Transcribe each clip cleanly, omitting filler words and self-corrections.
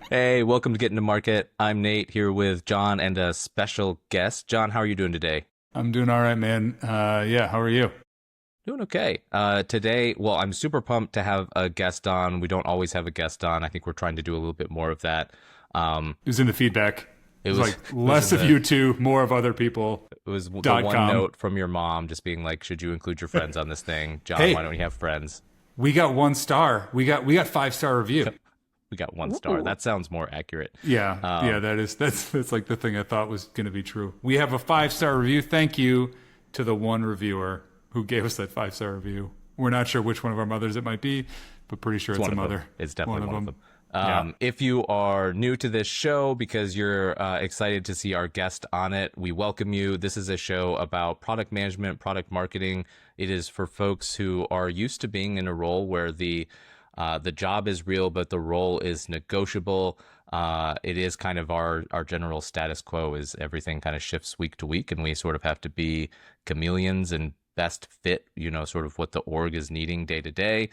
Hey, welcome to Getting to Market. I'm Nate here with John and a special guest. John, how are you doing today? I'm doing all right, man. Yeah, how are you? Doing okay. Today, well, I'm super pumped to have a guest on. We don't always have a guest on. I think we're trying to do a little bit more of that. Um, It was in the feedback. It it was was like it was less in of the you two, more of other people. it was the Dot one com. note from your mom just being like, should you include your friends on this thing? John, why Hey, don't you have friends? we got 1 star. We got 5 star review. We got one star. Ooh. That sounds more accurate. Yeah, that's like the thing I thought was going to be true. We have a 5 star review. Thank you to the one reviewer who gave us that 5 star review. We're not sure which one of our mothers it might be, but pretty sure It's it's one a of them. mother. It's definitely one of them. Yeah. If you are new to this show because you're excited to see our guest on it, we welcome you. This is a show about product management, product marketing. It is for folks who are used to being in a role where the job is real, but the role is negotiable. It is kind of our general status quo is everything kind of shifts week to week, and we sort of have to be chameleons and best fit, sort of what the org is needing day to day.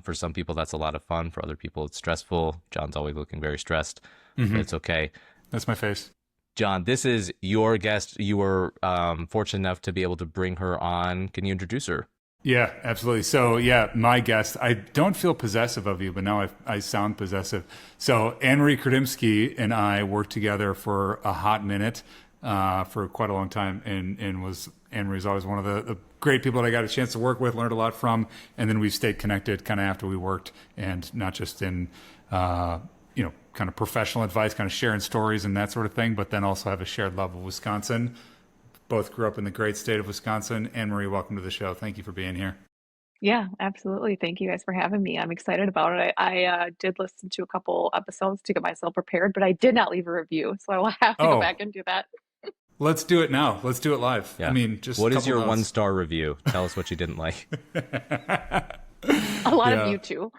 For some people, that's a lot of fun. For other people, it's stressful. John's always looking very stressed, but it's okay. That's my face. John, this is your guest. You were fortunate enough to be able to bring her on. Can you introduce her? Yeah, absolutely. So, yeah, my guest, I don't feel possessive of you, but now I sound possessive. So, Anne-Marie Chrudimsky and I worked together for a hot minute, for quite a long time. And Anne-Marie's always one of the great people that I got a chance to work with, learned a lot from. And then we've stayed connected kind of after we worked, and not just in, kind of professional advice, kind of sharing stories and that sort of thing, but then also have a shared love of Wisconsin. Both grew up in the great state of Wisconsin. Anne-Marie, welcome to the show. Thank you for being here. Yeah, absolutely. Thank you guys for having me. I'm excited about it. I did listen to a couple episodes to get myself prepared, but I did not leave a review, so I will have to go Oh, back and do that. let's do it now. Let's do it live. I Yeah. mean, just a What is couple your one notes. star review? Tell us what you didn't like. A lot of Yeah. you too.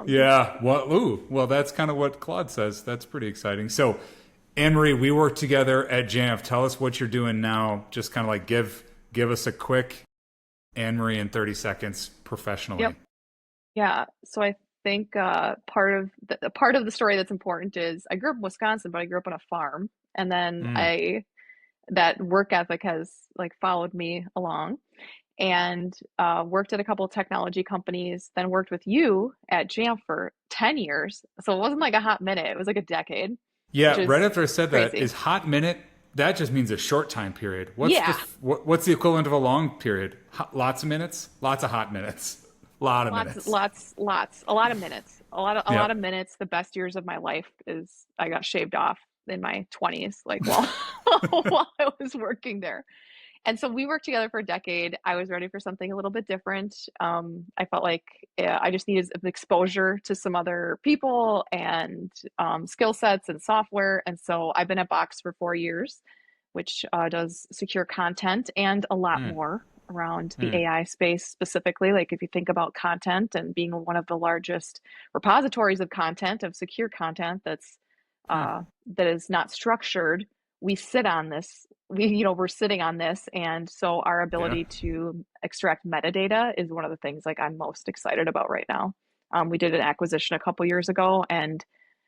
Yeah. Well, that's kind of what Claude says. That's pretty exciting. So, Anne-Marie, we worked together at Jamf. Tell us what you're doing now. Just kind of like give us a quick Anne-Marie in 30 seconds professionally. Yep. Yeah. So I think part of the story that's important is I grew up in Wisconsin, but I grew up on a farm, and then Mm. I that work ethic has like followed me along. And worked at a couple of technology companies, then worked with you at Jamf for 10 years. So it wasn't like a hot minute, it was like a decade, which Yeah, right is after I said that, crazy. is hot minute, that just means a short time period. Yeah, What's the equivalent of a long period? Lots of minutes? Lots of hot minutes. A lot of lots, minutes. lots, lots, a lot of minutes, a lot Yep. of minutes. The best years of my life is I got shaved off in my 20s, like while while I was working there. And so we worked together for a decade. I was ready for something a little bit different. I felt like I just needed exposure to some other people and skill sets and software. And so I've been at Box for 4 years, which does secure content and a lot Mm, more around the mm, AI space specifically. Like if you think about content and being one of the largest repositories of content, of secure content hmm. that is not structured, we sit on this we're sitting on this, and so our Yeah. ability to extract metadata is one of the things like I'm most excited about right now. We did an acquisition a couple years ago, and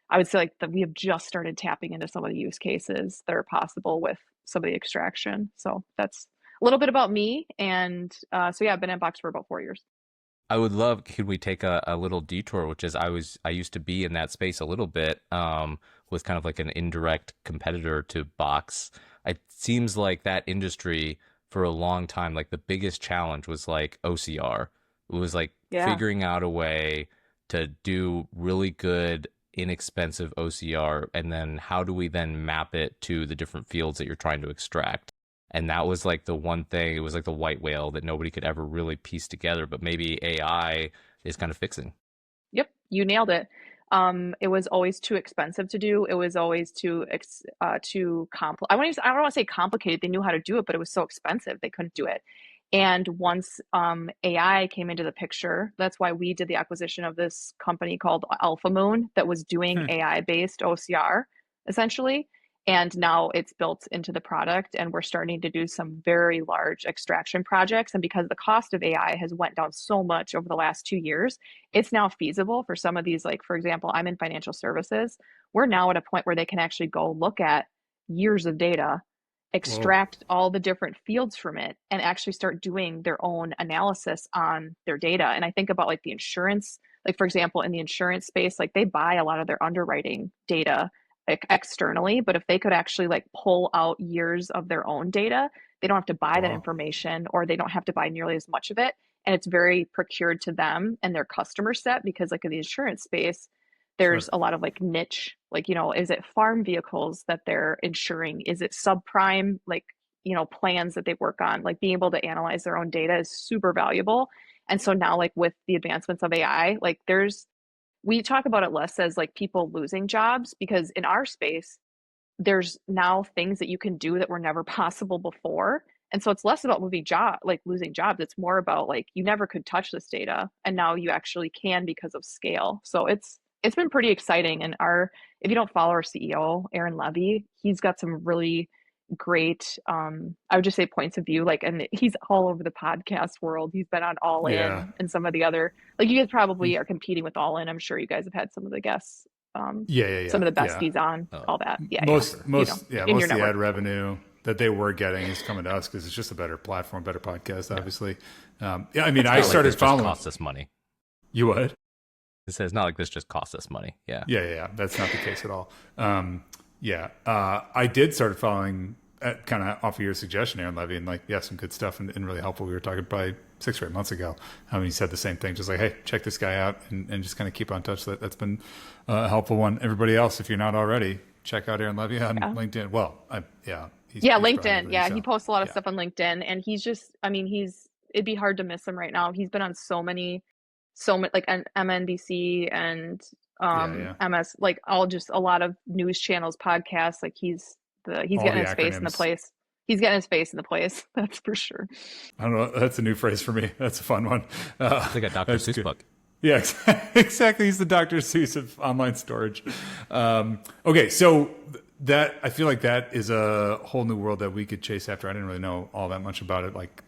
I would say like that we have just started tapping into some of the use cases that are possible with some of the extraction. So that's a little bit about me, and so yeah, I've been at Box for about 4 years. I would love, could we take a little detour, which is I used to be in that space a little bit, was kind of like an indirect competitor to Box. It seems like that industry for a long time, like the biggest challenge was like OCR. It was like Yeah. figuring out a way to do really good, inexpensive OCR, and then how do we then map it to the different fields that you're trying to extract? And that was like the one thing, it was like the white whale that nobody could ever really piece together, but maybe AI is kind of fixing. Yep, you nailed it. It was always too expensive to do. It was always too compl I don't want to say complicated. They knew how to do it, but it was so expensive they couldn't do it. And once AI came into the picture, that's why we did the acquisition of this company called Alpha Moon that was doing Hmm. AI-based OCR essentially. And now it's built into the product, and we're starting to do some very large extraction projects. And because the cost of AI has went down so much over the last 2 years, it's now feasible for some of these, like, for example, I'm in financial services. We're now at a point where they can actually go look at years of data, Whoa. extract all the different fields from it, and actually start doing their own analysis on their data. And I think about like the insurance, like for example, in the insurance space, like they buy a lot of their underwriting data externally, but if they could actually like pull out years of their own data, they don't have to buy that Wow. information, or they don't have to buy nearly as much of it. And it's very procured to them and their customer set, because like in the insurance space, Sure. there's a lot of like niche, like, is it farm vehicles that they're insuring? Is it subprime, like, plans that they work on? Like being able to analyze their own data is super valuable. And so now, like with the advancements of AI, like we talk about it less as like people losing jobs, because in our space, there's now things that you can do that were never possible before. And so it's less about like losing jobs. It's more about like you never could touch this data, and now you actually can because of scale. So it's been pretty exciting. And if you don't follow our CEO, Aaron Levy, he's got some really great, I would just say, points of view. Like, and he's all over the podcast world. He's been on All Yeah. In and some of the other, like, you guys probably are competing with All In. I'm sure you guys have had some of the guests, Yeah. Yeah. some Yeah. of the Yeah. besties on, Oh, all that. Yeah, yeah. Most, most, yeah, In your most of the ad network. revenue that they were getting is coming to us because it's just a better platform, better podcast, obviously. Yeah. I mean, I not like started this just following costs us money. you. What? It says not like this just costs us money. Yeah. Yeah. Yeah. Yeah. That's not the case at all. Yeah. I did start following kind of off of your suggestion, Aaron Levy, and like, yeah, some good stuff and really helpful. We were talking probably 6 or 8 months ago. He said the same thing, just like, hey, check this guy out, and just kind of keep on touch. That's been a helpful one. Everybody else, if you're not already, check out Aaron Levy on Yeah. LinkedIn. Well, he's LinkedIn. probably, Yeah, so, he posts a lot of yeah. stuff on LinkedIn, and he's just, I mean, it'd be hard to miss him right now. He's been on so many, like MNBC and Yeah, yeah. MS, like a lot of news channels, podcasts. Like he's All getting the his face in the acronyms. place. He's getting his face in the place. That's for sure. I don't know. That's a new phrase for me. That's a fun one. It's like a Dr. That's Seuss good. book. Yeah, exactly. He's the Dr. Seuss of online storage. Okay, so that I feel like that is a whole new world that we could chase after. I didn't really know all that much about it, like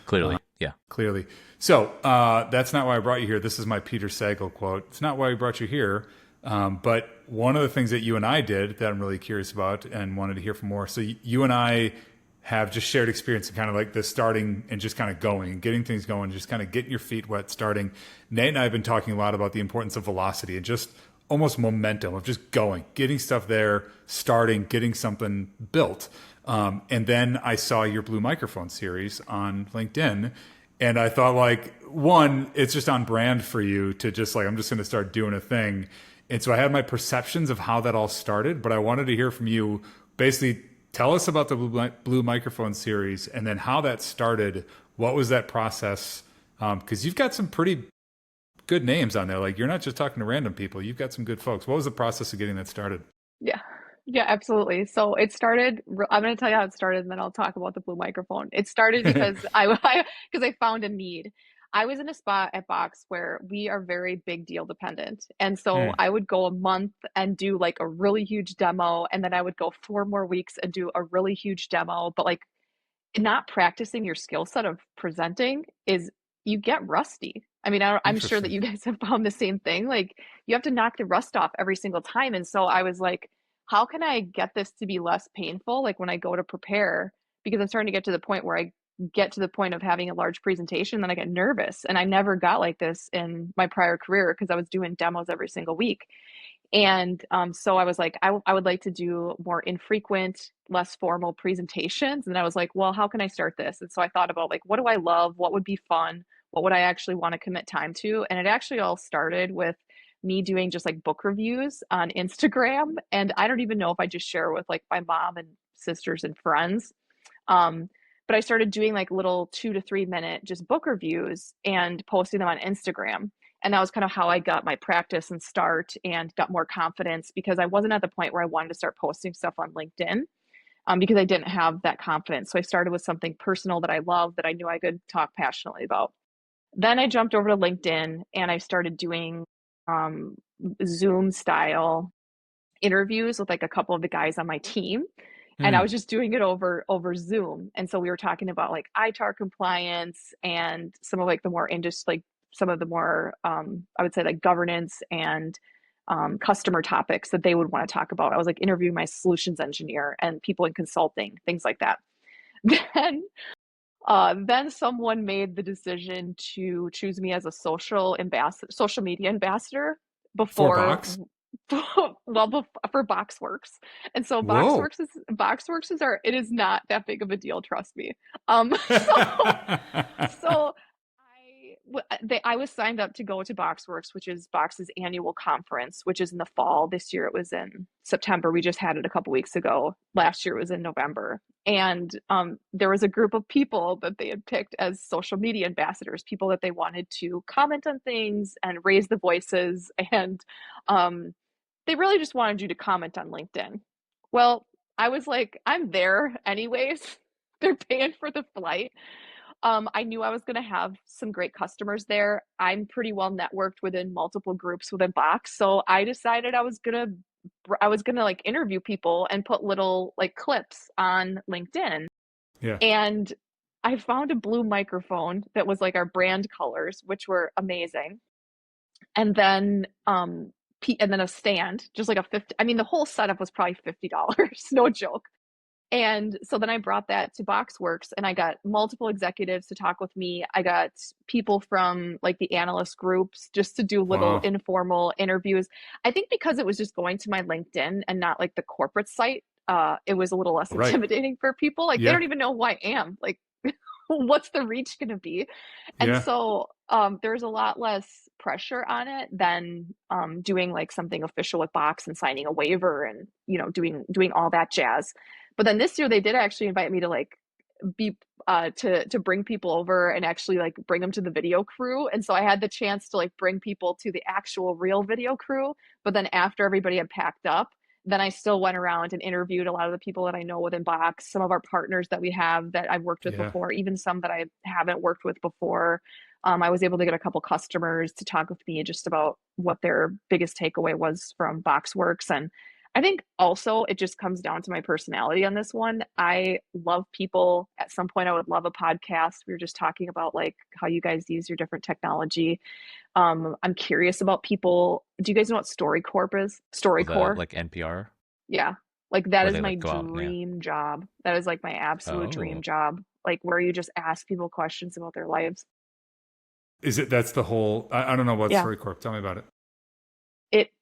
Clearly. Yeah. clearly. So that's not why I brought you here. This is my Peter Sagal quote. It's not why we brought you here. But one of the things that you and I did that I'm really curious about and wanted to hear from more. So you and I have just shared experience in kind of like the starting and just kind of going, getting things going, just kind of getting your feet wet, starting. Nate and I have been talking a lot about the importance of velocity and just almost momentum of just going, getting stuff there, starting, getting something built. And then I saw your Blue Microphone series on LinkedIn. And I thought, like, one, it's just on brand for you to just like, I'm just going to start doing a thing. And so I had my perceptions of how that all started, but I wanted to hear from you. Basically, tell us about the Blue Microphone series and then how that started. What was that process? Because you've got some pretty good names on there. Like, you're not just talking to random people. You've got some good folks. What was the process of getting that started? Yeah. Yeah, absolutely. So it started, I'm going to tell you how it started, and then I'll talk about the Blue Microphone. It started because because I found a need. I was in a spot at Box where we are very big deal dependent. And so Hmm. I would go a month and do like a really huge demo, and then I would go 4 more weeks and do a really huge demo. But like, not practicing your skill set of presenting is, you get rusty. I mean, I'm sure that Interesting. you guys have found the same thing. Like, you have to knock the rust off every single time. And so I was like, how can I get this to be less painful? Like when I go to prepare, because I'm starting to get to the point where I get to the point of having a large presentation, then I get nervous. And I never got like this in my prior career because I was doing demos every single week. And so I was like, I would like to do more infrequent, less formal presentations. And I was like, well, how can I start this? And so I thought about like, what do I love? What would be fun? What would I actually want to commit time to? And it actually all started with me doing just like book reviews on Instagram. And I don't even know if I just share with like my mom and sisters and friends. Um, but I started doing like little 2 to 3 minute just book reviews and posting them on Instagram. And that was kind of how I got my practice and start and got more confidence, because I wasn't at the point where I wanted to start posting stuff on LinkedIn, because I didn't have that confidence. So I started with something personal that I love, that I knew I could talk passionately about. Then I jumped over to LinkedIn and I started doing um, Zoom style interviews with like a couple of the guys on my team. And I Mm. was just doing it over Zoom. And so we were talking about like ITAR compliance and some of like the more industry, like some of the more I would say like governance and customer topics that they would want to talk about. I was like interviewing my solutions engineer and people in consulting, things like that. Then then someone made the decision to choose me as a social media ambassador For before, box? for Boxworks. And so Whoa. It is not that big of a deal, trust me. So I was signed up to go to Boxworks, which is Box's annual conference, which is in the fall. This year it was in September. We just had it a couple weeks ago. Last year it was in November. And there was a group of people that they had picked as social media ambassadors, people that they wanted to comment on things and raise the voices. And um, they really just wanted you to comment on LinkedIn. Well, I was like, I'm there anyways. They're paying for the flight. I knew I was going to have some great customers there. I'm pretty well networked within multiple groups within Box, so I decided I was gonna like interview people and put little like clips on LinkedIn. Yeah. And I found a blue microphone that was like our brand colors, which were amazing. And then a stand, just like a 50. I mean, the whole setup was probably $50, no joke. And so then I brought that to Boxworks and I got multiple executives to talk with me. I got people from like the analyst groups just to do little Wow. informal interviews. I think because it was just going to my LinkedIn and not like the corporate site, it was a little less Right. intimidating for people. Like they Yeah. don't even know who I am. Like what's the reach going to be? And Yeah. so there's a lot less pressure on it than doing like something official with Box and signing a waiver and doing all that jazz. But then this year they did actually invite me to like be to bring people over and actually like bring them to the video crew. And so I had the chance to like bring people to the actual real video crew. But then after everybody had packed up, then I still went around and interviewed a lot of the people that I know within Box, some of our partners that we have that I've worked with Yeah. before, even some that I haven't worked with before. I was able to get a couple customers to talk with me just about what their biggest takeaway was from BoxWorks. And I think also it just comes down to my personality on this one. I love people. At some point, I would love a podcast. We were just talking about like how you guys use your different technology. I'm curious about people. Do you guys know what StoryCorp is? Oh, the StoryCorp? like NPR Yeah. Like that where is they my like go out. Yeah. dream job. That is like my absolute dream Oh, job. Like where you just ask people questions about their lives. That's the whole, I don't know what Yeah. StoryCorp. Tell me about it.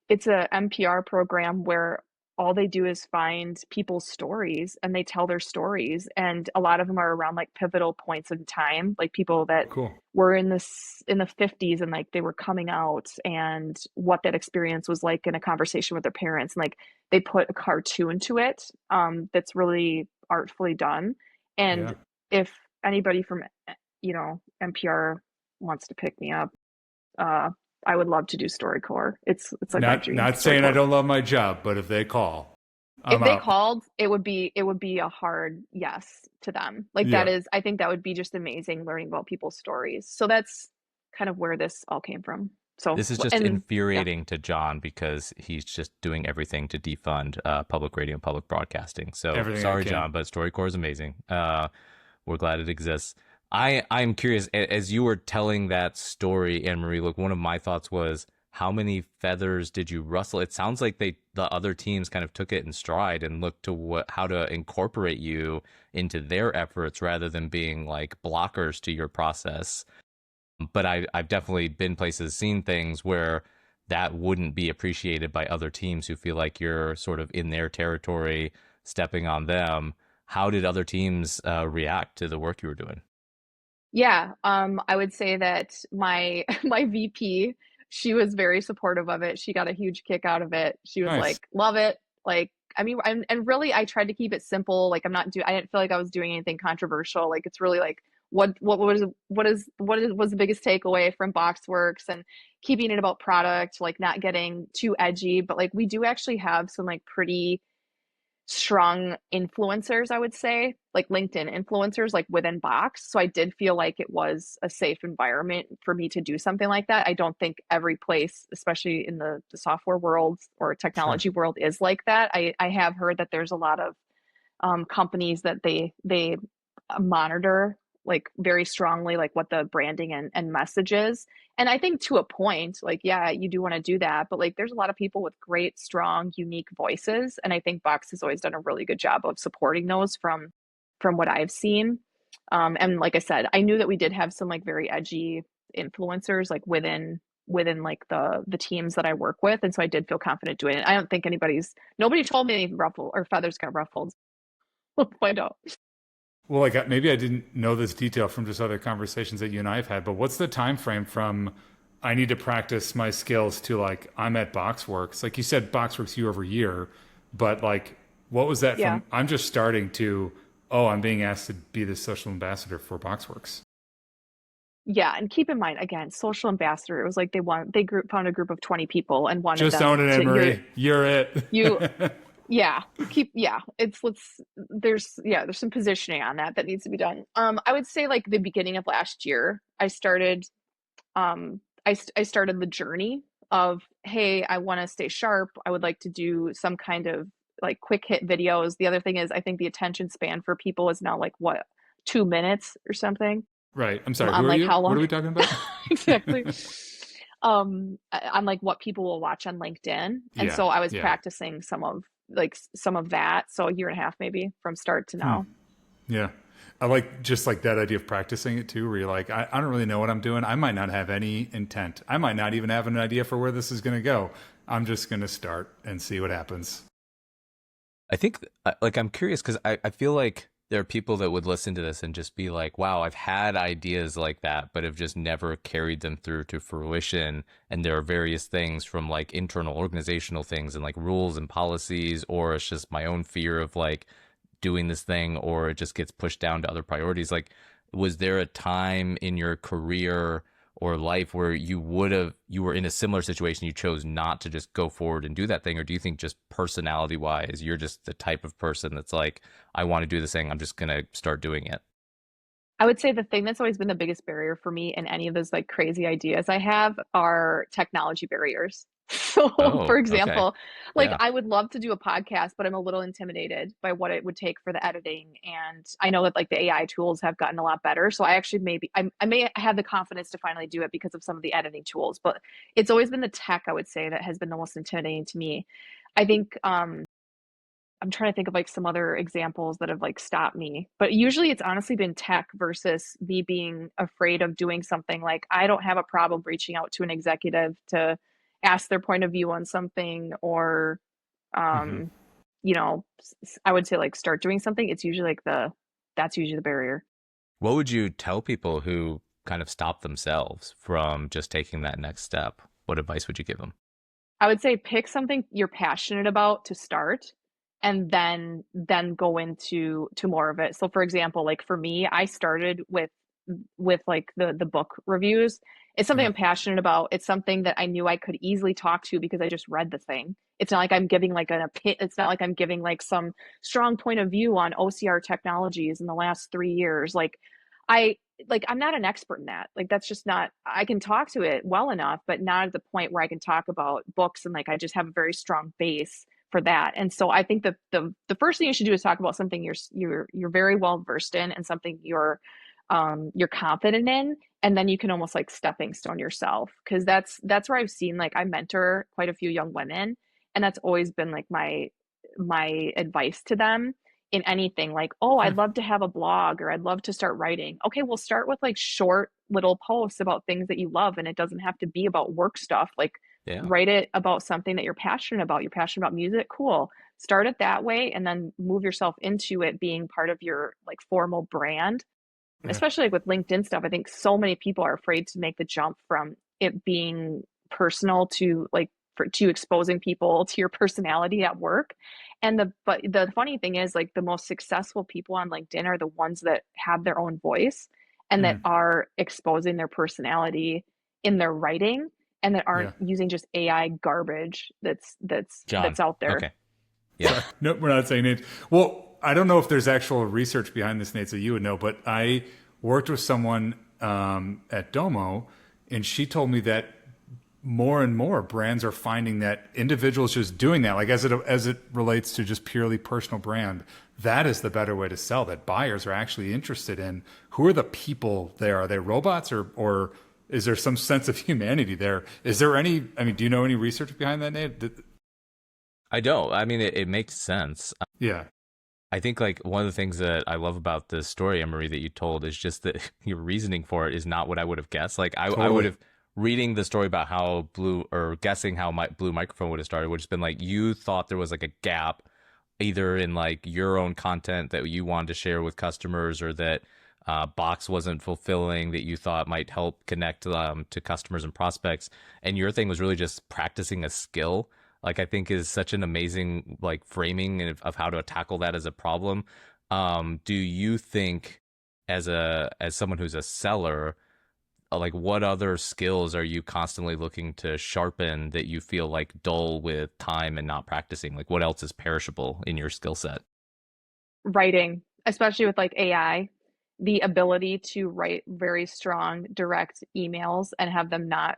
It's a NPR program where all they do is find people's stories and they tell their stories, and a lot of them are around like pivotal points in time, like people that Cool. were in the 50s and like they were coming out and what that experience was like in a conversation with their parents, and like they put a cartoon to it that's really artfully done. And Yeah. if anybody from NPR wants to pick me up, uh, I would love to do StoryCorps. It's like my dream. Not saying I StoryCorps. don't love my job, but if they call, If I'm they out. called, it would be a hard yes to them. Like that Yeah. is, I think that would be just amazing learning about people's stories. So that's kind of where this all came from. So, this is just and yeah, infuriating to John because he's just doing everything to defund public radio and public broadcasting. So Everything I sorry, can. John, but StoryCorps is amazing. We're glad it exists. I'm curious, as you were telling that story, Anne Marie. Look, one of my thoughts was, how many feathers did you rustle? It sounds like the other teams kind of took it in stride and looked to how to incorporate you into their efforts rather than being like blockers to your process. But I've definitely been places, seen things where that wouldn't be appreciated by other teams who feel like you're sort of in their territory, stepping on them. How did other teams react to the work you were doing? yeah. I would say that my my VP, she was very supportive of it. She got a huge kick out of it. She was Nice. like, love it. Like, I mean, and really, I tried to keep it simple. Like, I didn't feel like I was doing anything controversial. Like, it's really like, what was the biggest takeaway from Boxworks, and keeping it about product, like not getting too edgy, but like we do actually have some like pretty strong influencers, I would say, like LinkedIn influencers, like within Box. So I did feel like it was a safe environment for me to do something like that. I don't think every place, especially in the software world or Sure. technology world, is like that. I have heard that there's a lot of companies that they monitor like very strongly like what the branding and message is. And I think to a point, like, yeah, you do want to do that, but like there's a lot of people with great, strong, unique voices. And I think Box has always done a really good job of supporting those from what I've seen. And like I said, I knew that we did have some like very edgy influencers like within like the teams that I work with. And so I did feel confident doing it. I don't think nobody told me any ruffle or feathers got ruffled. We'll find out. Well, like maybe I didn't know this detail from just other conversations that you and I have had, but what's the time frame from I need to practice my skills to like I'm at Boxworks? Like you said, Boxworks year over year, but like what was that Yeah. from I'm just starting to, oh, I'm being asked to be the social ambassador for Boxworks. Yeah, and keep in mind again, social ambassador. It was like found a group of 20 people and wanted Just own them it, to Emery. You're you it. yeah, it's there's some positioning on that needs to be done. I would say like the beginning of last year, I started the journey of, hey, I want to stay sharp. I would like to do some kind of like quick hit videos. The other thing is I think the attention span for people is now like what, 2 minutes or something Right. I'm sorry. Who on are like you? how What long are we talking about? exactly. On like what people will watch on LinkedIn. And Yeah. so I was Yeah. practicing some of that. So a year and a half maybe from start to now. Yeah. I like just like that idea of practicing it too, where you're like, I don't really know what I'm doing. I might not have any intent. I might not even have an idea for where this is going to go. I'm just going to start and see what happens. I think, like, I'm curious because I feel like there are people that would listen to this and just be like, wow, I've had ideas like that, but have just never carried them through to fruition. And there are various things from like internal organizational things and like rules and policies, or it's just my own fear of like doing this thing, or it just gets pushed down to other priorities. Like, was there a time in your career or life where you were in a similar situation, you chose not to just go forward and do that thing? Or do you think just personality wise you're just the type of person that's like, I want to do this thing, I'm just gonna start doing it? I would say the thing that's always been the biggest barrier for me in any of those like crazy ideas I have are technology barriers. So, for Oh, okay. example, like Yeah. I would love to do a podcast, but I'm a little intimidated by what it would take for the editing. And I know that like the AI tools have gotten a lot better. So I actually I may have the confidence to finally do it because of some of the editing tools, but it's always been the tech, I would say, that has been the most intimidating to me. I think I'm trying to think of like some other examples that have like stopped me, but usually it's honestly been tech versus me being afraid of doing something. Like I don't have a problem reaching out to an executive to ask their point of view on something or, Hmm. um, I would say like start doing something. It's usually like that's usually the barrier. What would you tell people who kind of stop themselves from just taking that next step? What advice would you give them? I would say pick something you're passionate about to start and then go to more of it. So for example, like for me, I started with like the book reviews. It's something Yeah. I'm passionate about. It's something that I knew I could easily talk to because I just read the thing. It's not like I'm giving like it's not like I'm giving like some strong point of view on OCR technologies in the last 3 years. I I'm not an expert in that. Like that's just not, I can talk to it well enough, but not at the point where I can talk about books and like I just have a very strong base for that. And so I think the first thing you should do is talk about something you're very well versed in and something you're confident in, and then you can almost like stepping stone yourself, because that's where I've seen, like, I mentor quite a few young women, and that's always been like my advice to them in anything, like, oh, Hmm. I'd love to have a blog or I'd love to start writing. Okay, well, start with like short little posts about things that you love, and it doesn't have to be about work stuff. Like, Yeah. write it about something that you're passionate about. You're passionate about music, cool. Start it that way and then move yourself into it being part of your like formal brand. Yeah. Especially like with LinkedIn stuff, I think so many people are afraid to make the jump from it being personal to like to exposing people to your personality at work. And the funny thing is, like, the most successful people on LinkedIn are the ones that have their own voice and that Mm. are exposing their personality in their writing, and that aren't Yeah. using just AI garbage that's John. out there. Okay. Yeah. Sorry, no, we're not saying names. Well, I don't know if there's actual research behind this, Nate, so you would know, but I worked with someone at Domo, and she told me that more and more brands are finding that individuals just doing that, like as it relates to just purely personal brand, that is the better way to sell. That buyers are actually interested in who are the people there. Are they robots or is there some sense of humanity there? Is there any? I mean, do you know any research behind that, Nate? I don't. I mean, it makes sense. Yeah, I think like one of the things that I love about this story, Emery, that you told is just that your reasoning for it is not what I would have guessed. Like I would totally. have reading the story about how Blue or guessing how my Blue Microphone would have started would have been like you thought there was like a gap either in like your own content that you wanted to share with customers or that Box wasn't fulfilling that you thought might help connect to customers and prospects. And your thing was really just practicing a skill. Like I think is such an amazing like framing of how to tackle that as a problem. Do you think as someone who's a seller, like what other skills are you constantly looking to sharpen that you feel like dull with time and not practicing? Like what else is perishable in your skill set? Writing, especially with like AI, the ability to write very strong, direct emails and have them not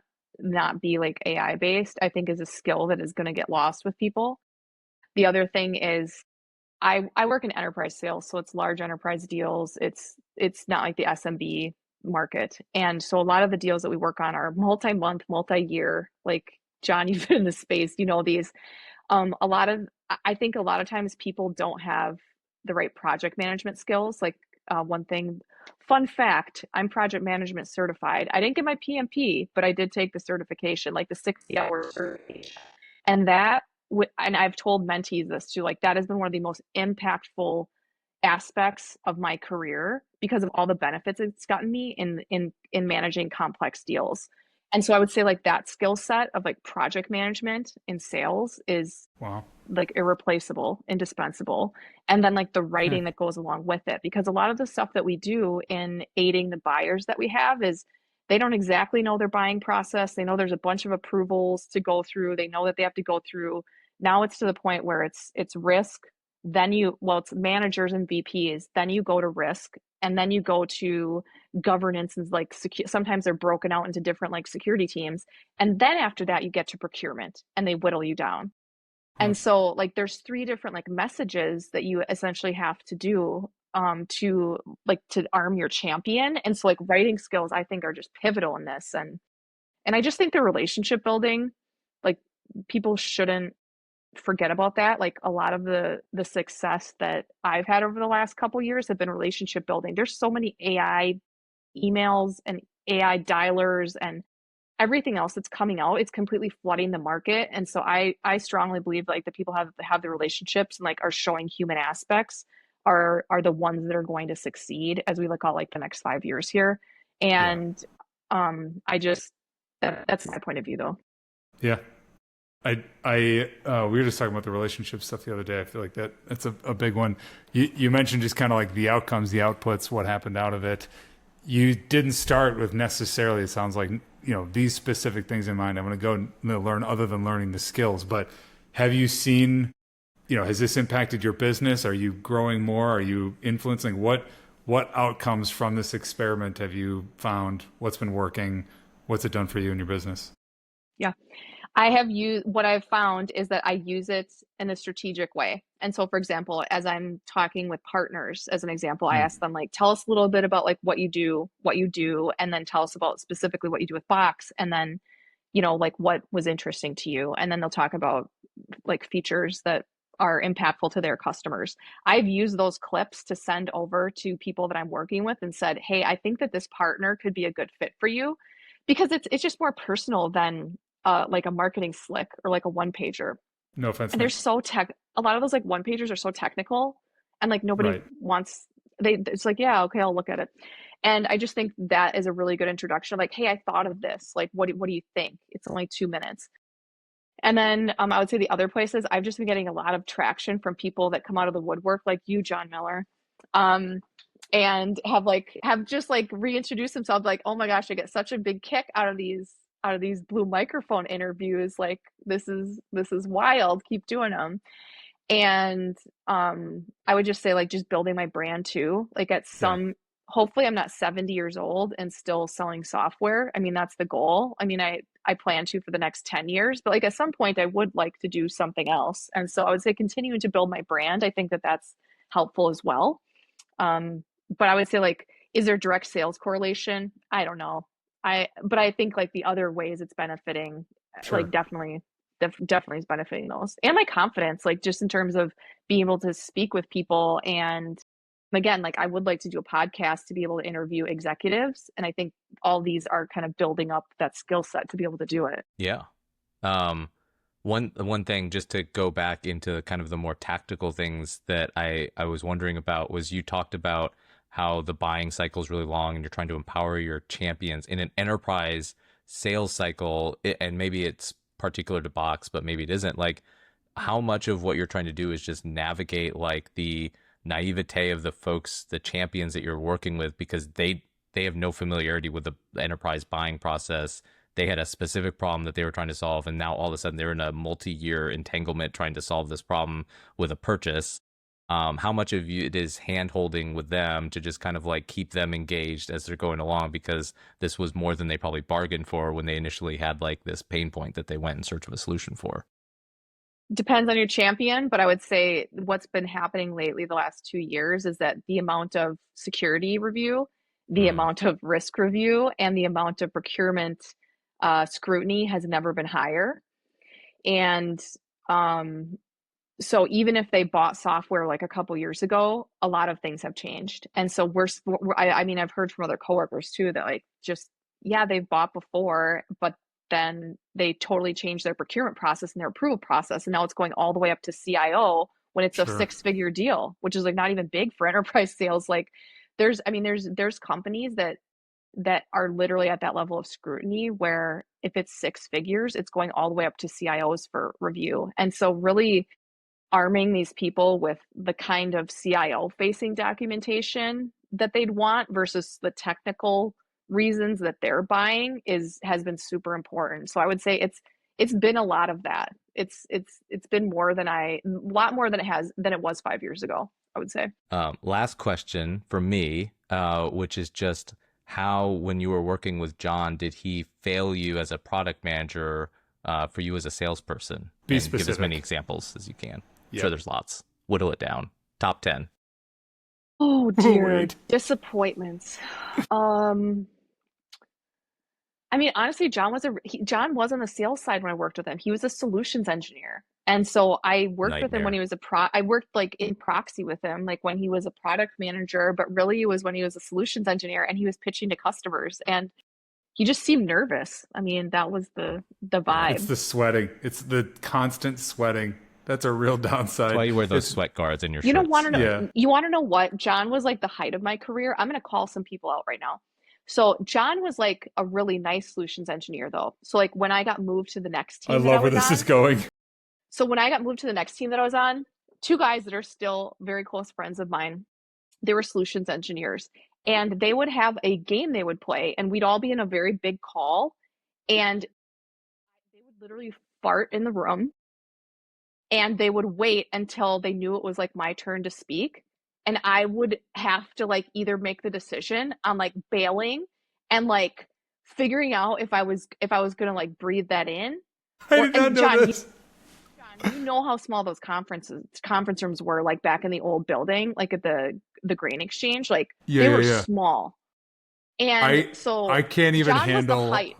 be like AI based, I think is a skill that is going to get lost with people. The other thing is I work in enterprise sales, so it's large enterprise deals. It's not like the SMB market. And so a lot of the deals that we work on are multi-month, multi-year. Like John, you've been in the space, you know these. A lot of I think a lot of times people don't have the right project management skills. Like one thing, fun fact, I'm project management certified. I didn't get my PMP, but I did take the certification, like the 60-hour certification. And and I've told mentees this too, like that has been one of the most impactful aspects of my career because of all the benefits it's gotten me in managing complex deals. And so I would say like that skill set of like project management in sales is Wow. like irreplaceable, indispensable. And then like the Hmm. writing that goes along with it, because a lot of the stuff that we do in aiding the buyers that we have is they don't exactly know their buying process. They know there's a bunch of approvals to go through. They know that they have to go through. Now it's to the point where it's risk, then it's managers and VPs, then you go to risk, and then you go to governance and like sometimes they're broken out into different like security teams. And then after that, you get to procurement and they whittle you down. Huh. And so like there's three different like messages that you essentially have to do to like to arm your champion. And so like writing skills I think are just pivotal in this. And I just think the relationship building, like people shouldn't forget about that. Like a lot of the success that I've had over the last couple years have been relationship building. There's so many AI emails and AI dialers and everything else that's coming out. It's completely flooding the market. And so I strongly believe like the people have the relationships and like are showing human aspects are the ones that are going to succeed as we look out like the next 5 years here. Yeah. And I just that's my point of view though. Yeah. We were just talking about the relationship stuff the other day. I feel like that's a big one. You mentioned just kind of like the outcomes, the outputs, what happened out of it. You didn't start with necessarily, it sounds like, these specific things in mind. I'm going to go and learn other than learning the skills, but have you seen, has this impacted your business? Are you growing more? Are you influencing what outcomes from this experiment have you found? What's been working? What's it done for you in your business? Yeah. I have used what I've found is that I use it in a strategic way. And so, for example, as I'm talking with partners, as an example, I Hmm. ask them like, tell us a little bit about like what you do, and then tell us about specifically what you do with Box, and then, like what was interesting to you, and then they'll talk about like features that are impactful to their customers. I've used those clips to send over to people that I'm working with and said, hey, I think that this partner could be a good fit for you because it's just more personal than like a marketing slick or like a one pager. No offense, And they're Nate. so a lot of those like one pagers are so technical and like nobody Right. wants it's like, yeah, okay, I'll look at it. And I just think that is a really good introduction. Like, hey, I thought of this. Like, what do you think? It's only 2 minutes. And then I would say the other places I've just been getting a lot of traction from people that come out of the woodwork, like you, John Miller, um, and have just like reintroduced themselves. Like, oh my gosh, I get such a big kick out of these blue microphone interviews. Like, this is wild. Keep doing them. And I would just say like just building my brand too. Like at Yeah, some hopefully I'm not 70 years old and still selling software. I mean, that's the goal. I mean, I plan to for the next 10 years, but like at some point I would like to do something else. And so I would say continuing to build my brand. I think that that's helpful as well. Um, but I would say like, is there direct sales correlation? I don't know. But I think like the other ways it's benefiting, like sure. definitely is benefiting those. And my confidence, like just in terms of being able to speak with people. And again, like I would like to do a podcast to be able to interview executives. And I think all these are kind of building up that skill set to be able to do it. Yeah. Um, one thing just to go back into kind of the more tactical things that I was wondering about was you talked about how the buying cycle is really long and you're trying to empower your champions in an enterprise sales cycle, and maybe it's particular to Box, but maybe it isn't. Like, how much of what you're trying to do is just navigate like the naivete of the folks, the champions that you're working with, because they have no familiarity with the enterprise buying process. They had a specific problem that they were trying to solve, and now all of a sudden they're in a multi-year entanglement trying to solve this problem with a purchase. How much of it is hand holding with them to just kind of like keep them engaged as they're going along, because this was more than they probably bargained for when they initially had like this pain point that they went in search of a solution for. Depends on your champion, but I would say what's been happening lately the last 2 years is that the amount of security review, the Mm, amount of risk review, and the amount of procurement scrutiny has never been higher. And um, so even if they bought software like a couple years ago, a lot of things have changed. And so I mean, I've heard from other coworkers too that like just, yeah, they've bought before, but then they totally changed their procurement process and their approval process. And now it's going all the way up to CIO when it's a Sure. six-figure deal, which is like not even big for enterprise sales. Like I mean, there's companies that are literally at that level of scrutiny where if it's six figures, it's going all the way up to CIOs for review. And so really arming these people with the kind of CIO facing documentation that they'd want versus the technical reasons that they're buying has been super important. So I would say it's been a lot of that. It's been a lot more than it was 5 years ago, I would say. last question for me, which is just how, when you were working with John, did he fail you as a product manager, for you as a salesperson? Be And give as many specific. examples as you can. I'm sure Yep. there's lots. Whittle it down. Top 10. Oh Oh, dear, wait. disappointments. Um, I mean, honestly, John was on the sales side when I worked with him. He was a solutions engineer. And so I worked with him when Nightmare. he was I worked like in proxy with him, like when he was a product manager, but really it was when he was a solutions engineer and he was pitching to customers and he just seemed nervous. I mean, that was the Yeah. It's vibe. the sweating. It's the constant sweating. That's a real That's downside. why you wear those It's sweat guards in your You don't want shirts. to know, yeah. you want to know what? John was like the height of my career. I'm going to call some people out right now. So John was like a really nice solutions engineer though. So like when I got moved to the next I team that I love where was this is on, going. so when I got moved to the next team that I was on, two guys that are still very close friends of mine, they were solutions engineers. And they would have a game they would play, and we'd all be in a very big call, and they would literally fart in the room, and they would wait until they knew it was like my turn to speak. And I would have to like either make the decision on like bailing and like figuring out if I was gonna like breathe that in. I Or did not and know John, this. you know how small those conference rooms were, like back in the old building, like at the grain exchange, like Yeah, they yeah, were yeah. small. And I so can't even John was the handle height.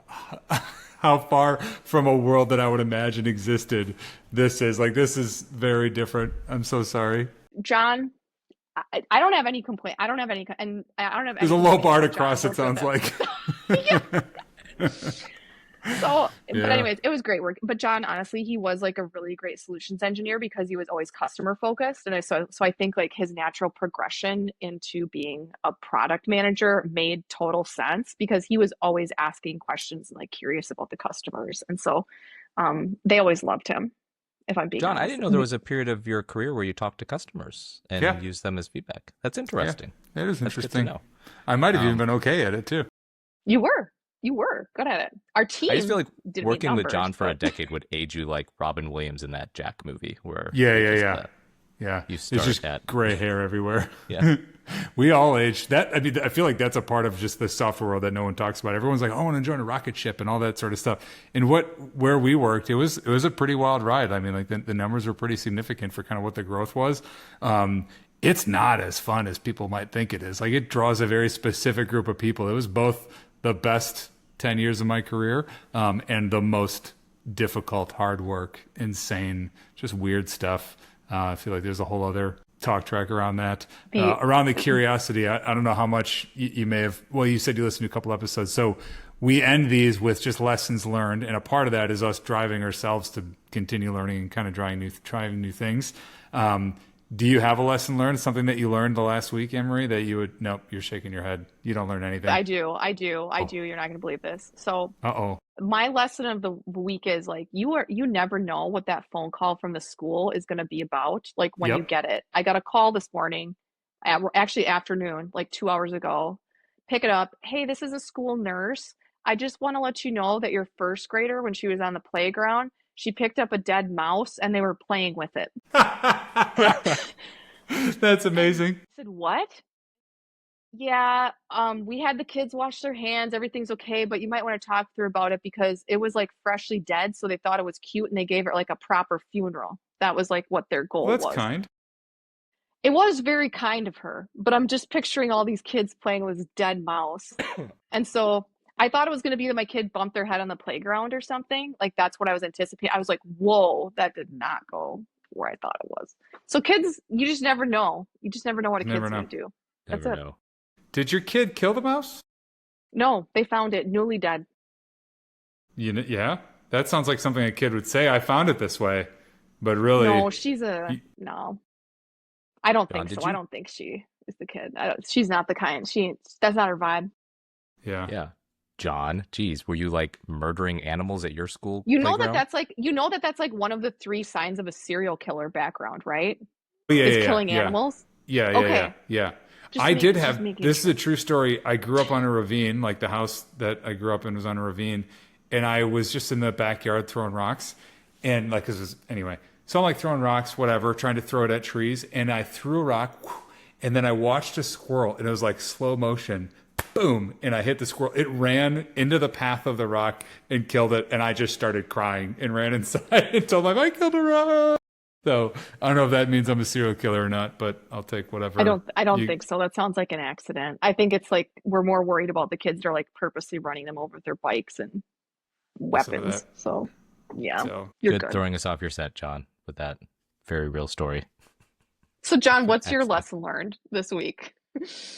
how far from a world that I would imagine existed this is. Like this is very different. I'm so sorry. John, I don't have any complaint. I don't have any, and I don't have There's any a low complaints bar to about John. I cross, it worked with sounds him. like. Yeah. So, but Yeah. anyways, it was great work. But John, honestly, he was like a really great solutions engineer because he was always customer focused. And so I think like his natural progression into being a product manager made total sense because he was always asking questions and like curious about the customers. And so they always loved him, if I'm being John, I honest. didn't know there was a period of your career where you talked to customers Yeah. and used them as feedback. That's Yeah. interesting. It is That's good to interesting. know. I might have even Um, been okay at it too. You were. You were good at it. Our I just feel team like didn't meet working with numbers, John for a but decade would age you like Robin Williams in that Jack movie, where Yeah, you yeah, just yeah. Yeah. you There's start just at gray hair everywhere. yeah. We all age. That I mean, I feel like that's a part of just the software world that no one talks about. Everyone's like, "Oh, I want to join a rocket ship" and all that sort of stuff. And where we worked, it was a pretty wild ride. I mean, like the numbers were pretty significant for kind of what the growth was. It's not as fun as people might think it is. Like it draws a very specific group of people. It was both the best 10 years of my career and the most difficult, hard work, insane, just weird stuff. I feel like there's a whole other talk track around that. Around the curiosity, I don't know how much you may have, well, you said you listened to a couple episodes. So we end these with just lessons learned. And a part of that is us driving ourselves to continue learning and kind of trying new things. Do you have a lesson learned, something that you learned the last week, Emery, that you would, nope, you're shaking your head. You don't learn anything. I do. You're not going to believe this. So Uh-oh. my lesson of the week is like you never know what that phone call from the school is going to be about, like when you Yep. get it. I got a call this morning, actually afternoon, like 2 hours ago. Pick it up. Hey, this is a school nurse. I just want to let you know that your first grader, when she was on the playground, she picked up a dead mouse and they were playing with it. That's amazing. I said, what? Yeah, we had the kids wash their hands. Everything's okay, but you might want to talk through about it because it was like freshly dead, so they thought it was cute and they gave it like a proper funeral. That was like what their goal Well, that's was. kind. It was very kind of her, but I'm just picturing all these kids playing with this dead mouse. And so I thought it was going to be that my kid bumped their head on the playground or something. Like that's what I was anticipating. I was like, whoa, that did not go where I thought it was. So kids, you just never know. You just never know what a Never kid's know. going to do. That's Never it. know. Did your kid kill the mouse? No, they found it newly dead. Yeah, that sounds like something a kid would say. I found it this way, but really, No, you- no. I don't John, think did so. I you? don't think she is the kid. She's not the kind. That's not her vibe. yeah. Yeah. John, geez, were you like murdering animals at your school You know playground? that's like one of the three signs of a serial killer background, right? Oh, yeah, Is yeah, killing yeah, animals. yeah, yeah, yeah, Okay. yeah. Just I did just have. making This is sure. a true story. I grew up on a ravine. Like the house that I grew up in was on a ravine, and I was just in the backyard throwing rocks, and like this was anyway. So I'm like throwing rocks, whatever, trying to throw it at trees, and I threw a rock, and then I watched a squirrel, and it was like slow motion. Boom, and I hit the squirrel. It ran into the path of the rock and killed it, and I just started crying and ran inside and told my mom, I killed a rock. So I don't know if that means I'm a serial killer or not, but I'll take whatever. I don't you, think so. That sounds like an accident. I think it's like we're more worried about the kids that are like purposely running them over with their bikes and some of weapons. that. So yeah, So you're Good good. throwing us off your set, John, with that very real story. So John, what's your Excellent. lesson learned this week?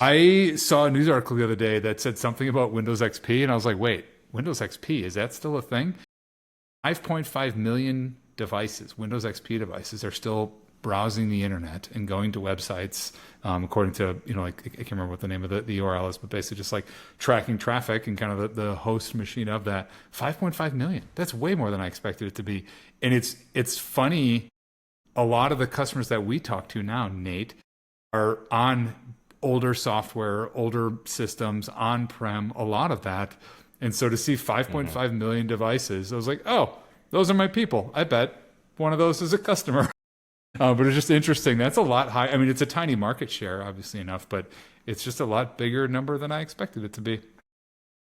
I saw a news article the other day that said something about Windows XP, and I was like, wait, Windows XP, is that still a thing? 5.5 million devices, Windows XP devices, are still browsing the internet and going to websites, according to, like, I can't remember what the name of the URL is, but basically just like tracking traffic and kind of the host machine of that. 5.5 million. That's way more than I expected it to be. And it's funny, a lot of the customers that we talk to now, Nate, are on older software, older systems, on-prem, a lot of that. And so to see 5.5 million devices, I was like, oh, those are my people. I bet one of those is a customer. But it's just interesting. That's a lot high. I mean, it's a tiny market share, obviously enough, but it's just a lot bigger number than I expected it to be.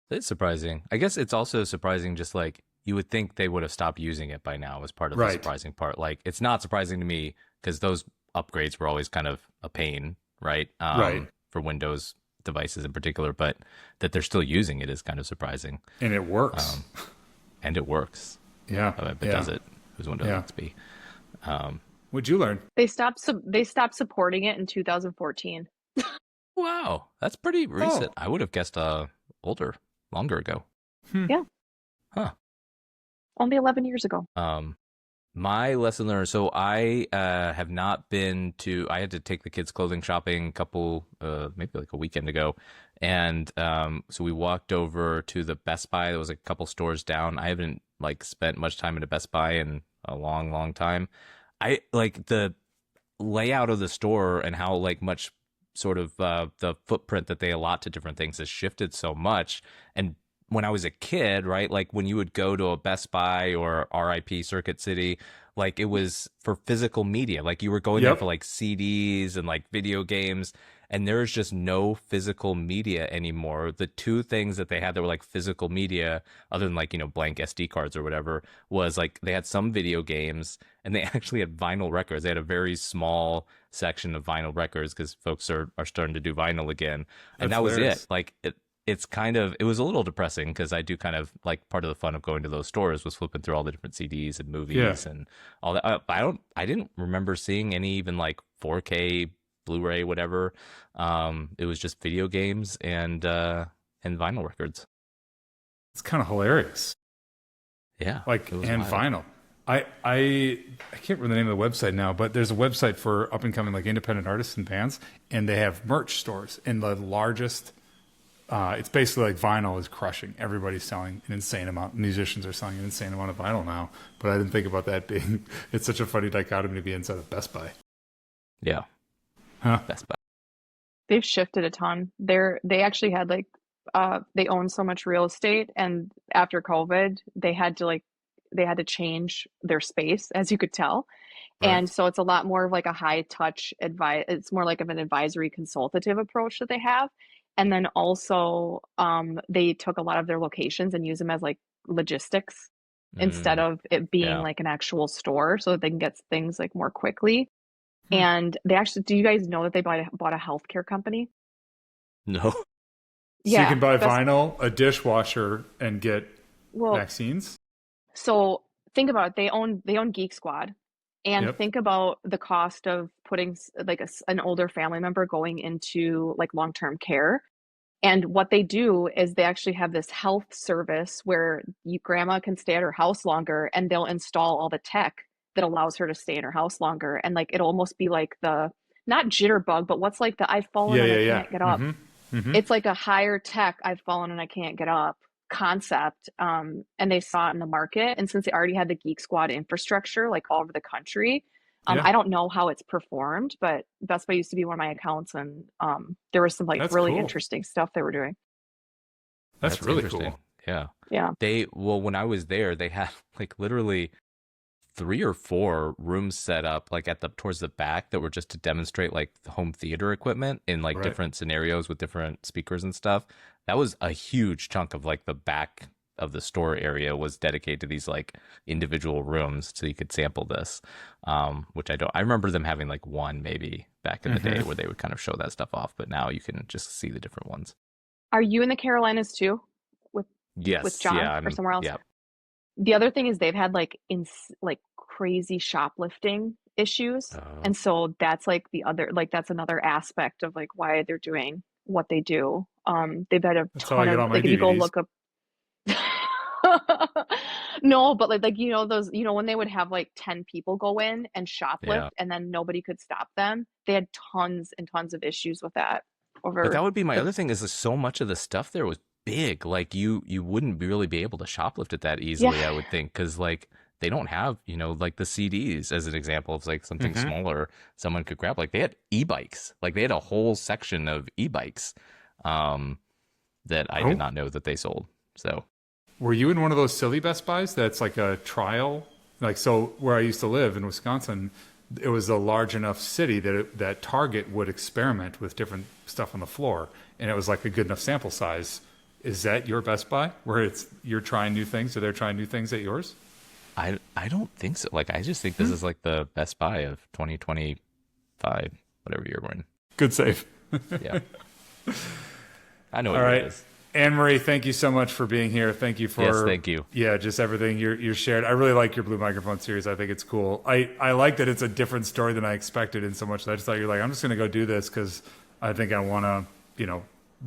It's surprising. I guess it's also surprising, just like you would think they would have stopped using it by now, as part of the Right. surprising part. Like, it's not surprising to me because those upgrades were always kind of a pain, right? Right. For Windows devices in particular, but that they're still using it is kind of surprising. And it works. And it works. Yeah. It yeah. does it. It was Windows Yeah. XP. What'd you learn? They stopped supporting it in 2014. Wow, that's pretty recent. Oh. I would have guessed longer ago. Yeah. Huh. Only 11 years ago. My lesson learned. So I have not been to. I had to take the kids clothing shopping maybe like a weekend ago, and so we walked over to the Best Buy. There was a couple stores down. I haven't like spent much time at a Best Buy in a long time. I like the layout of the store and how like much sort of the footprint that they allot to different things has shifted so much. And when I was a kid, right? Like when you would go to a Best Buy or RIP Circuit City, like it was for physical media. Like you were going there for Yep, like CDs and like video games, and there's just no physical media anymore. The two things that they had that were like physical media, other than like, blank SD cards or whatever, was like they had some video games and they actually had vinyl records. They had a very small section of vinyl records because folks are starting to do vinyl again. And that's that was it. hilarious. Like it was a little depressing because I do kind of like part of the fun of going to those stores was flipping through all the different CDs and Yeah, movies and all that. I didn't remember seeing any even like 4K Blu-ray, whatever. It was just video games and vinyl records. it's kind of hilarious. Yeah, Like it was and wild. vinyl. I can't remember the name of the website now, but there's a website for up and coming like independent artists and bands, and they have merch stores in the largest. It's basically like vinyl is crushing. Everybody's selling an insane amount. Musicians are selling an insane amount of vinyl now. But I didn't think about that being. It's such a funny dichotomy to be inside of Best Buy. Yeah, Huh? Best Buy. They've shifted a ton. They actually had like they own so much real estate, and after COVID, they had to change their space, as you could tell. Right. And so it's a lot more of like a high touch advice. It's more like of an advisory consultative approach that they have. And then also they took a lot of their locations and use them as like logistics instead Mm, of it being yeah. like an actual store so that they can get things like more quickly. Hmm. And they actually, do you guys know that they bought a healthcare company? No. So you Yeah, can buy best. vinyl, a dishwasher, and get Well, vaccines. so think about it. They own Geek Squad, and Yep. think about the cost of putting like an older family member going into like long-term care. And what they do is they actually have this health service where grandma can stay at her house longer, and they'll install all the tech that allows her to stay in her house longer. And like it'll almost be like the not jitterbug, but what's like the I've fallen Yeah, and I yeah, yeah. can't get up. Mm-hmm. Mm-hmm. It's like a higher tech I've fallen and I can't get up concept. And they saw it in the market. And since they already had the Geek Squad infrastructure like all over the country, Yeah, I don't know how it's performed, but Best Buy used to be one of my accounts, and there was some like that's really cool. interesting stuff they were doing. That's That's really interesting. cool. Yeah. Yeah. Well, when I was there, they had like literally three or four rooms set up like at the towards the back that were just to demonstrate like the home theater equipment in like Right. different scenarios with different speakers and stuff. That was a huge chunk of like the back of the store area was dedicated to these like individual rooms so you could sample this. Which I remember them having like one maybe back in the day Mm-hmm. where they would kind of show that stuff off, but now you can just see the different ones. Are you in the Carolinas too with Yes, John yeah, or somewhere else? yeah. The other thing is they've had like like crazy shoplifting issues. Uh, And so that's like the other like that's another aspect of like why they're doing what they do. They've had a That's how I ton get of all my like if you go DVDs. look up no, but like those when they would have like 10 people go in and shoplift yeah. and then nobody could stop them. They had tons and tons of issues with that But over that would be my the other thing is that so much of the stuff there was big. Like you wouldn't really be able to shoplift it that yeah. easily, I would think, because like they don't have, like the CDs as an example of like something Mm-hmm. smaller someone could grab. Like they had e-bikes. Like they had a whole section of e-bikes that I did Oh, not know that they sold. So were you in one of those silly Best Buys that's like a trial? Like, so where I used to live in Wisconsin, it was a large enough city that that Target would experiment with different stuff on the floor, and it was like a good enough sample size. Is that your Best Buy where it's you're trying new things or they're trying new things at yours? I don't think so. Like I just think this is like the Best Buy of 2025, whatever year we're in. Good save. Yeah. I know what All year it right. is. Anne Marie, thank you so much for being here. Thank you for Yes, thank you. yeah, just everything you're shared. I really like your Blue Microphone series. I think it's cool. I like that it's a different story than I expected in so much that I just thought you're like, I'm just gonna go do this because I think I wanna,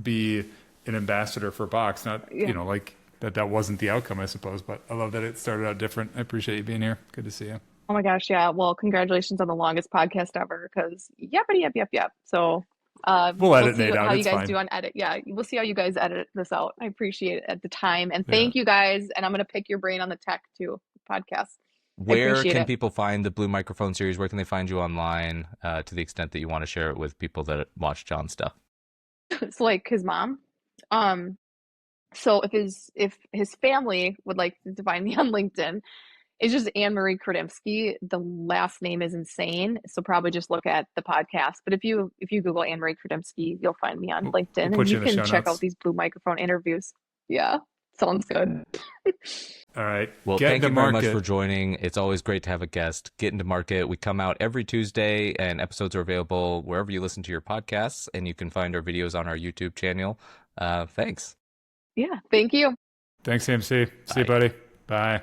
be an ambassador for Box. Not Yeah. like that wasn't the outcome, I suppose, but I love that it started out different. I appreciate you being here. Good to see you. Oh my gosh, yeah. Well, congratulations on the longest podcast ever because yappity yap yap yap. So We'll we'll edit see Nate out. how you It's guys fine. do on edit. Yeah, we'll see how you guys edit this out. I appreciate it at the time. And Yeah. thank you guys. And I'm gonna pick your brain on the tech too, podcast. I Where appreciate can it. people find the Blue Microphone series? Where can they find you online to the extent that you want to share it with people that watch John's stuff? It's like his mom. Um, So if his family would like to find me on LinkedIn, it's just Anne Marie Chrudimsky. The last name is insane, so probably just look at the podcast. But if you Google Anne Marie Chrudimsky, you'll find me on We'll LinkedIn, and put you you in the can show check out notes. these Blue Microphone interviews. Yeah, sounds good. All right. Well, Get thank into you very much market. for joining. It's always great to have a guest. Get into market. We come out every Tuesday, and episodes are available wherever you listen to your podcasts, and you can find our videos on our YouTube channel. Thanks. Yeah, thank you. Thanks, MC. See you, Bye. buddy. Bye.